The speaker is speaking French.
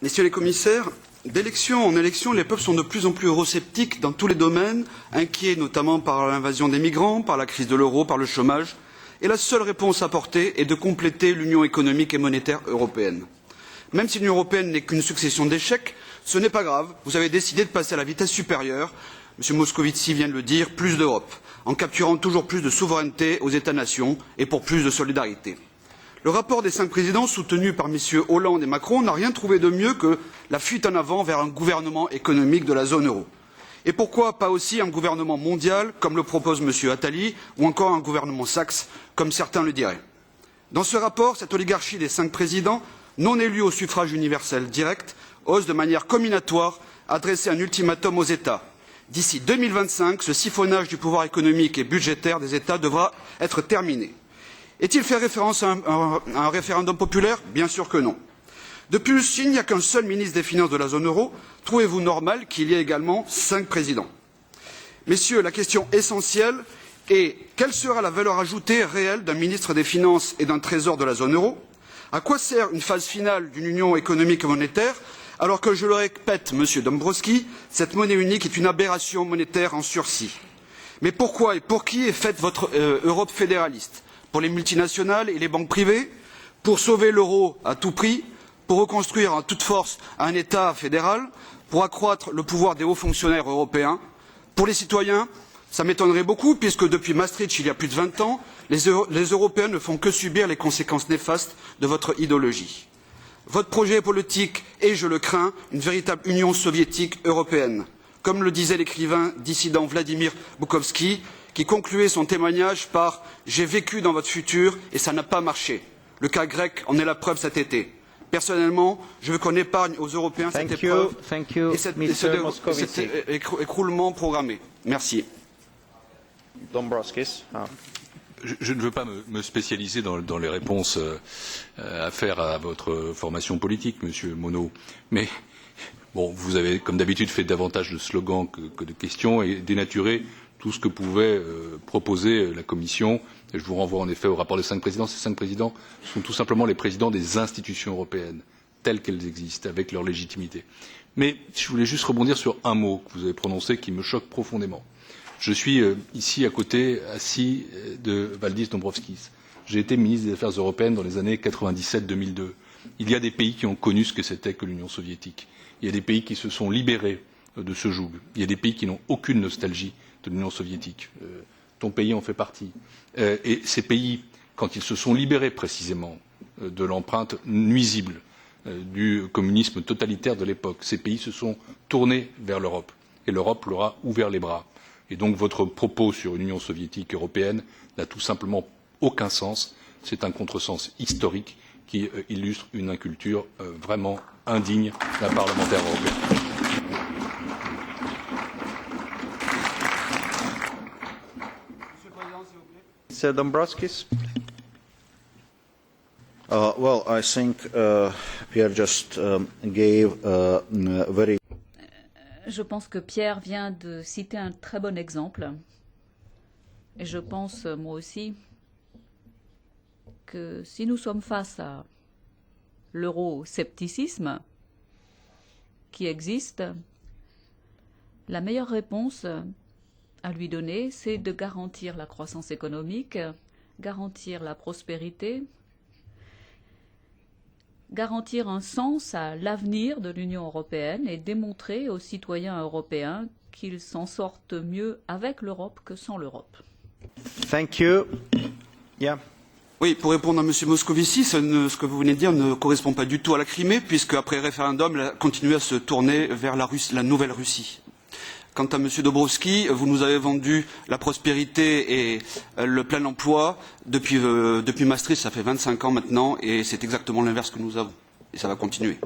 Messieurs les commissaires, d'élection en élection, les peuples sont de plus en plus eurosceptiques dans tous les domaines, inquiets notamment par l'invasion des migrants, par la crise de l'euro, par le chômage. Et la seule réponse apportée est de compléter l'union économique et monétaire européenne. Même si l'Union européenne n'est qu'une succession d'échecs, ce n'est pas grave. Vous avez décidé de passer à la vitesse supérieure. M. Moscovici vient de le dire, plus d'Europe, en capturant toujours plus de souveraineté aux États-nations et pour plus de solidarité. Le rapport des 5 présidents, soutenu par M. Hollande et Macron, n'a rien trouvé de mieux que la fuite en avant vers un gouvernement économique de la zone euro. Et pourquoi pas aussi un gouvernement mondial, comme le propose M. Attali, ou encore un gouvernement Saxe, comme certains le diraient. Dans ce rapport, cette oligarchie des 5 présidents, non élus au suffrage universel direct, ose de manière combinatoire adresser un ultimatum aux États. D'ici 2025, ce siphonnage du pouvoir économique et budgétaire des États devra être terminé. Est-il fait référence à un référendum populaire? Bien sûr que non. De plus, il n'y a qu'un seul ministre des Finances de la zone euro. Trouvez-vous normal qu'il y ait également 5 présidents? Messieurs, la question essentielle est quelle sera la valeur ajoutée réelle d'un ministre des Finances et d'un Trésor de la zone euro? À quoi sert une phase finale d'une union économique et monétaire alors que, je le répète, Monsieur Dombrovskis, cette monnaie unique est une aberration monétaire en sursis? Mais pourquoi et pour qui est faite votre Europe fédéraliste? Pour les multinationales et les banques privées? Pour sauver l'euro à tout prix? Pour reconstruire en toute force un État fédéral? Pour accroître le pouvoir des hauts fonctionnaires européens? Pour les citoyens, ça m'étonnerait beaucoup, puisque depuis Maastricht, il y a plus de 20 ans, les Européens ne font que subir les conséquences néfastes de votre idéologie. Votre projet politique est, je le crains, une véritable union soviétique européenne. Comme le disait l'écrivain dissident Vladimir Boukhovski, qui concluait son témoignage par « J'ai vécu dans votre futur et ça n'a pas marché ». Le cas grec en est la preuve cet été. Personnellement, je veux qu'on épargne aux Européens cette épreuve et cet écroulement programmé. Merci. Dombrovskis. Je ne veux pas me spécialiser dans les réponses à faire à votre formation politique, Monsieur Monod, mais bon, vous avez, comme d'habitude, fait davantage de slogans que de questions et dénaturé tout ce que pouvait proposer la Commission. Et je vous renvoie en effet au rapport des 5 présidents. Ces 5 présidents sont tout simplement les présidents des institutions européennes, telles qu'elles existent, avec leur légitimité. Mais je voulais juste rebondir sur un mot que vous avez prononcé qui me choque profondément. Je suis ici à côté, assis de Valdis Dombrovskis. J'ai été ministre des Affaires européennes dans les années 97-2002. Il y a des pays qui ont connu ce que c'était que l'Union soviétique. Il y a des pays qui se sont libérés de ce joug. Il y a des pays qui n'ont aucune nostalgie de l'Union soviétique. Ton pays en fait partie. Et ces pays, quand ils se sont libérés précisément de l'empreinte nuisible du communisme totalitaire de l'époque, ces pays se sont tournés vers l'Europe. Et l'Europe leur a ouvert les bras. Et donc votre propos sur une Union soviétique européenne n'a tout simplement aucun sens. C'est un contresens historique qui illustre une inculture vraiment indigne d'un parlementaire européen. Mr. Dombrovskis. Well, I think Pierre just gave a very. Je pense que Pierre vient de citer un très bon exemple. Et je pense, moi aussi, que si nous sommes face à l'euroscepticisme qui existe, la meilleure réponse à lui donner, c'est de garantir la croissance économique, garantir la prospérité, garantir un sens à l'avenir de l'Union européenne et démontrer aux citoyens européens qu'ils s'en sortent mieux avec l'Europe que sans l'Europe. Thank you. Yeah. Oui, pour répondre à M. Moscovici, ce que vous venez de dire ne correspond pas du tout à la Crimée, puisque après le référendum, elle a continué à se tourner vers la nouvelle Russie. Quant à M. Dombrovskis, vous nous avez vendu la prospérité et le plein emploi depuis Maastricht, ça fait 25 ans maintenant, et c'est exactement l'inverse que nous avons. Et ça va continuer.